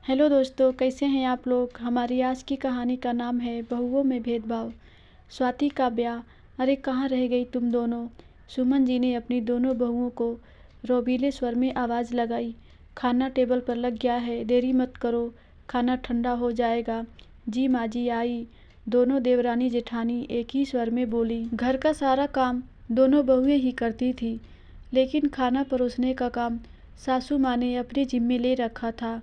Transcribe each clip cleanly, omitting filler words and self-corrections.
Hello दोस्तों, कैसे हैं आप लोग। हमारी आज की कहानी का नाम है बहुओं में भेदभाव। स्वाति का ब्याह। अरे कहाँ रह गई तुम दोनों। सुमन जी ने अपनी दोनों बहुओं को रोबीले स्वर में आवाज़ लगाई। खाना टेबल पर लग गया है, देरी मत करो, खाना ठंडा हो जाएगा। जी माँ जी आई। दोनों देवरानी जेठानी एक ही स्वर में बोली। घर का सारा काम दोनों बहुएं ही करती थी, लेकिन खाना परोसने का काम सासू माँ ने अपने जिम्मे ले रखा था।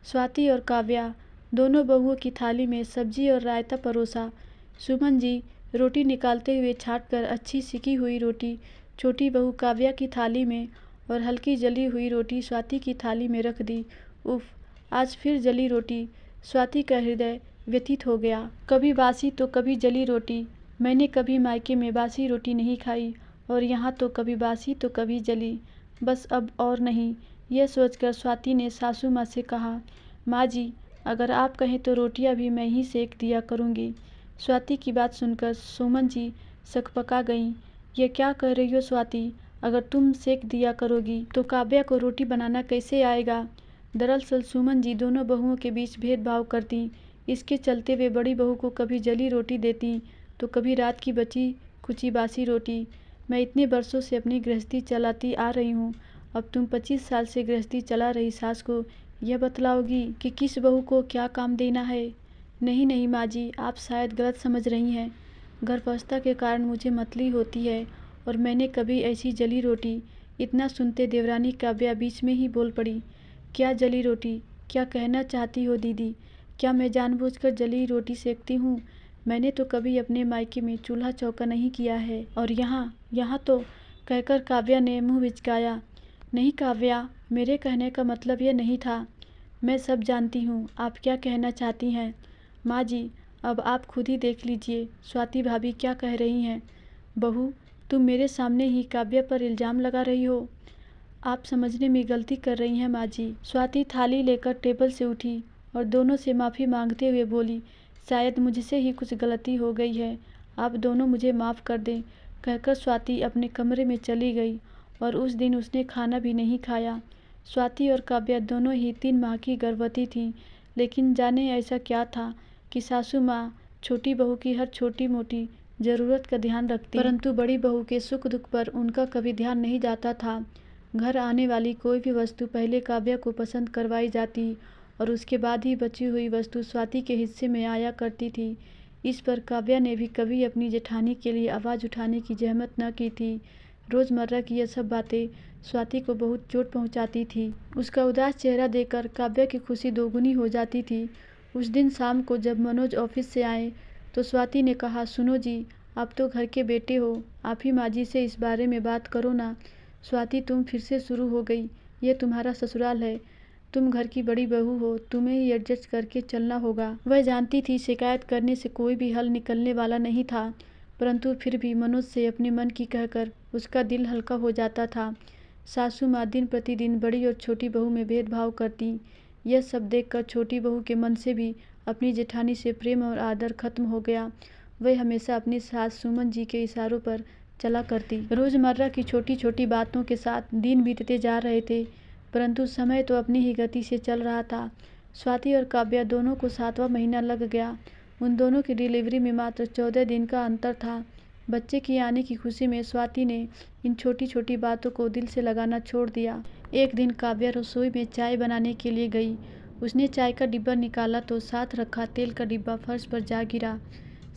स्वाति और काव्या दोनों बहुओं की थाली में सब्जी और रायता परोसा। सुमन जी रोटी निकालते हुए छाँट कर अच्छी सिकी हुई रोटी छोटी बहू काव्या की थाली में और हल्की जली हुई रोटी स्वाति की थाली में रख दी। उफ, आज फिर जली रोटी। स्वाति का हृदय व्यथित हो गया। कभी बासी तो कभी जली रोटी। मैंने कभी मायके में बासी रोटी नहीं खाई, और यहाँ तो कभी बासी तो कभी जली। बस अब और नहीं। यह सोचकर स्वाति ने सासू माँ से कहा, माँ जी, अगर आप कहें तो रोटियां भी मैं ही सेक दिया करूँगी। स्वाति की बात सुनकर सुमन जी सकपका गईं। ये क्या कह रही हो स्वाति, अगर तुम सेक दिया करोगी तो काव्या को रोटी बनाना कैसे आएगा। दरअसल सुमन जी दोनों बहुओं के बीच भेदभाव करती। इसके चलते वे बड़ी बहू को कभी जली रोटी देती तो कभी रात की बची कुची बासी रोटी। मैं इतने बरसों से अपनी गृहस्थी चलाती आ रही हूँ, अब तुम 25 साल से गृहस्थी चला रही सास को यह बतलाओगी कि किस बहू को क्या काम देना है। नहीं नहीं माँ जी, आप शायद गलत समझ रही हैं। गर्भावस्था के कारण मुझे मतली होती है, और मैंने कभी ऐसी जली रोटी। इतना सुनते देवरानी काव्या बीच में ही बोल पड़ी। क्या जली रोटी, क्या कहना चाहती हो दीदी। क्या मैं जानबूझकर जली रोटी सेकती हूँ। मैंने तो कभी अपने मायके में चूल्हा चौका नहीं किया है, और यहाँ तो कहकर काव्या ने मुँह बिचकाया। नहीं काव्या, मेरे कहने का मतलब ये नहीं था। मैं सब जानती हूँ आप क्या कहना चाहती हैं। माँ जी, अब आप खुद ही देख लीजिए स्वाति भाभी क्या कह रही हैं। बहू, तुम मेरे सामने ही काव्या पर इल्ज़ाम लगा रही हो। आप समझने में गलती कर रही हैं माँ जी। स्वाति थाली लेकर टेबल से उठी और दोनों से माफ़ी मांगते हुए बोली, शायद मुझसे ही कुछ गलती हो गई है, आप दोनों मुझे माफ़ कर दें। कहकर स्वाति अपने कमरे में चली गई, और उस दिन उसने खाना भी नहीं खाया। स्वाति और काव्या दोनों ही 3 माह की गर्भवती थीं, लेकिन जाने ऐसा क्या था कि सासू माँ छोटी बहू की हर छोटी मोटी ज़रूरत का ध्यान रखती, परंतु बड़ी बहू के सुख दुख पर उनका कभी ध्यान नहीं जाता था। घर आने वाली कोई भी वस्तु पहले काव्या को पसंद करवाई जाती, और उसके बाद ही बची हुई वस्तु स्वाति के हिस्से में आया करती थी। इस पर काव्या ने भी कभी अपनी जेठानी के लिए आवाज़ उठाने की जहमत न की थी। रोज़मर्रा की यह सब बातें स्वाति को बहुत चोट पहुंचाती थी। उसका उदास चेहरा देखकर काव्या की खुशी दोगुनी हो जाती थी। उस दिन शाम को जब मनोज ऑफिस से आए तो स्वाति ने कहा, सुनो जी, आप तो घर के बेटे हो, आप ही माँ जी से इस बारे में बात करो ना। स्वाति, तुम फिर से शुरू हो गई। ये तुम्हारा ससुराल है, तुम घर की बड़ी बहू हो, तुम्हें ही एडजस्ट करके चलना होगा। वह जानती थी शिकायत करने से कोई भी हल निकलने वाला नहीं था, परंतु फिर भी मनोज से अपने मन की कहकर उसका दिल हल्का हो जाता था। सासू माँ दिन प्रतिदिन बड़ी और छोटी बहू में भेदभाव करती। यह सब देखकर छोटी बहू के मन से भी अपनी जेठानी से प्रेम और आदर खत्म हो गया। वह हमेशा अपनी सास सुमन जी के इशारों पर चला करती। रोज़मर्रा की छोटी छोटी बातों के साथ दिन बीतते जा रहे थे, परंतु समय तो अपनी ही गति से चल रहा था। स्वाति और काव्या दोनों को 7वां महीना लग गया। उन दोनों की डिलीवरी में मात्र 14 दिन का अंतर था। बच्चे की आने की खुशी में स्वाति ने इन छोटी छोटी बातों को दिल से लगाना छोड़ दिया। एक दिन काव्या रसोई में चाय बनाने के लिए गई। उसने चाय का डिब्बा निकाला तो साथ रखा तेल का डिब्बा फर्श पर जा गिरा।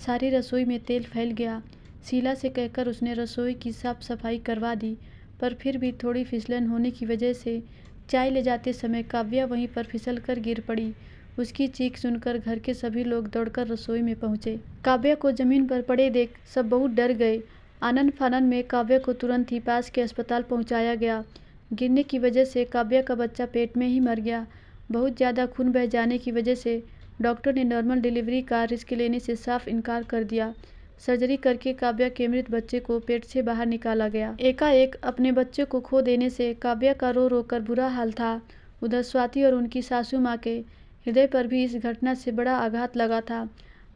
सारी रसोई में तेल फैल गया। शीला से कहकर उसने रसोई की साफ सफाई करवा दी, पर फिर भी थोड़ी फिसलन होने की वजह से चाय ले जाते समय काव्या वहीं पर फिसल कर गिर पड़ी। उसकी चीख सुनकर घर के सभी लोग दौड़कर रसोई में पहुंचे। काव्या को जमीन पर पड़े देख सब बहुत डर गए। आनन फानन में काव्या को तुरंत ही पास के अस्पताल पहुंचाया गया। गिरने की वजह से काव्या का बच्चा पेट में ही मर गया। बहुत ज़्यादा खून बह जाने की वजह से डॉक्टर ने नॉर्मल डिलीवरी का रिस्क लेने से साफ इनकार कर दिया। सर्जरी करके काव्या के मृत बच्चे को पेट से बाहर निकाला गया। एकाएक अपने बच्चे को खो देने से काव्या का रो रो कर बुरा हाल था। उधर स्वाति और उनकी सासू माँ के हृदय पर भी इस घटना से बड़ा आघात लगा था।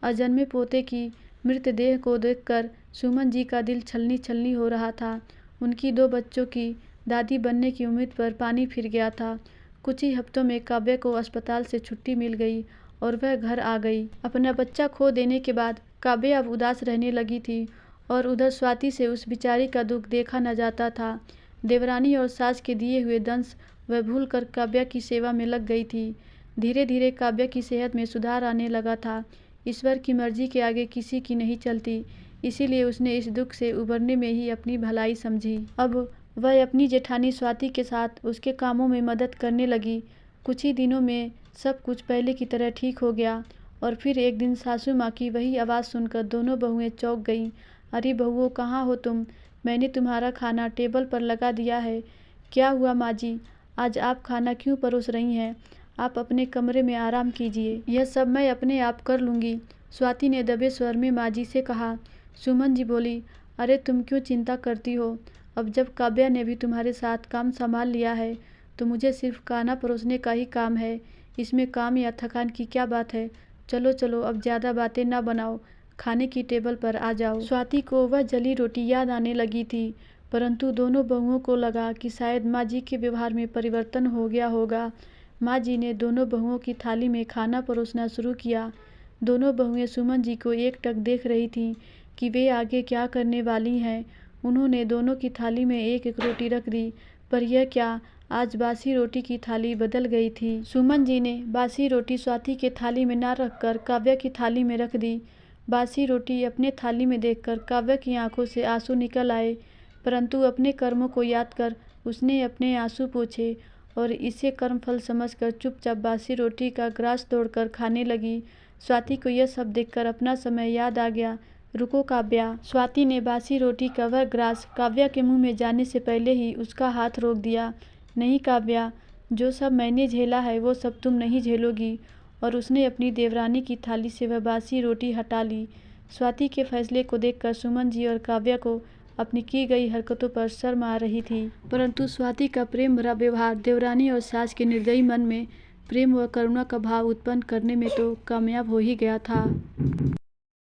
अजन्मे पोते की मृतदेह को देखकर सुमन जी का दिल छलनी छलनी हो रहा था। उनकी 2 बच्चों की दादी बनने की उम्मीद पर पानी फिर गया था। कुछ ही हफ्तों में काव्या को अस्पताल से छुट्टी मिल गई और वह घर आ गई। अपना बच्चा खो देने के बाद काव्या अब उदास रहने लगी थी और उधर स्वाति से उस बिचारी का दुख देखा न जाता था। देवरानी और सास के दिए हुए दंश वह भूल कर काव्या की सेवा में लग गई थी। धीरे धीरे काव्या की सेहत में सुधार आने लगा था। ईश्वर की मर्जी के आगे किसी की नहीं चलती, इसीलिए उसने इस दुख से उबरने में ही अपनी भलाई समझी। अब वह अपनी जेठानी स्वाति के साथ उसके कामों में मदद करने लगी। कुछ ही दिनों में सब कुछ पहले की तरह ठीक हो गया और फिर एक दिन सासू माँ की वही आवाज़ सुनकर दोनों बहुएं चौंक गईं। अरे बहुओं, कहाँ हो तुम? मैंने तुम्हारा खाना टेबल पर लगा दिया है। क्या हुआ माँ जी, आज आप खाना क्यों परोस रही हैं? आप अपने कमरे में आराम कीजिए, यह सब मैं अपने आप कर लूँगी, स्वाति ने दबे स्वर में माँ जी से कहा। सुमन जी बोली, अरे तुम क्यों चिंता करती हो? अब जब काव्या ने भी तुम्हारे साथ काम संभाल लिया है तो मुझे सिर्फ खाना परोसने का ही काम है। इसमें काम या थकान की क्या बात है? चलो चलो, अब ज़्यादा बातें ना बनाओ, खाने की टेबल पर आ जाओ। स्वाति को वह जली रोटी याद आने लगी थी, परंतु दोनों बहुओं को लगा कि शायद माँ जी के व्यवहार में परिवर्तन हो गया होगा। माँ जी ने दोनों बहुओं की थाली में खाना परोसना शुरू किया। दोनों बहुएं सुमन जी को एकटक देख रही थीं कि वे आगे क्या करने वाली हैं। उन्होंने दोनों की थाली में एक एक रोटी रख दी, पर यह क्या, आज बासी रोटी की थाली बदल गई थी। सुमन जी ने बासी रोटी स्वाति के थाली में ना रखकर काव्या की थाली में रख दी। बासी रोटी अपने थाली में देखकर काव्या की आंखों से आंसू निकल आए, परंतु अपने कर्मों को याद कर उसने अपने आंसू पोंछे और इसे कर्मफल समझकर चुपचाप बासी रोटी का ग्रास तोड़कर खाने लगी। स्वाति को यह सब देखकर अपना समय याद आ गया। रुको काव्या, स्वाति ने बासी रोटी का वह ग्रास काव्या के मुंह में जाने से पहले ही उसका हाथ रोक दिया। नहीं काव्या, जो सब मैंने झेला है वो सब तुम नहीं झेलोगी। और उसने अपनी देवरानी की थाली से वह बासी रोटी हटा ली। स्वाति के फैसले को देखकर सुमन जी और काव्या को अपनी की गई हरकतों पर शर्म आ रही थी, परंतु स्वाति का प्रेम भरा व्यवहार देवरानी और सास के निर्दयी मन में प्रेम व करुणा का भाव उत्पन्न करने में तो कामयाब हो ही गया था।